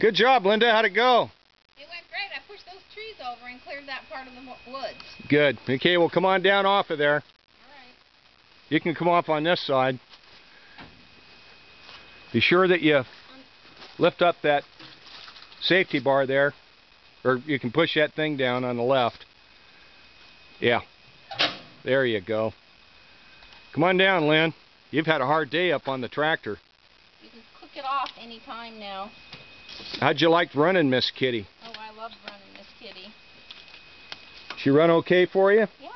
Good job, Linda. How'd it go? It went great. I pushed those trees over and cleared that part of the woods. Good. Okay, well, come on down off of there. All right. You can come off on this side. Be sure that you lift up that safety bar there, or you can push that thing down on the left. Yeah. There you go. Come on down, Lynn. You've had a hard day up on the tractor. You can cook it off any time now. How'd you like running, Miss Kitty? Oh, I love running Miss Kitty. She run okay for you? Yeah.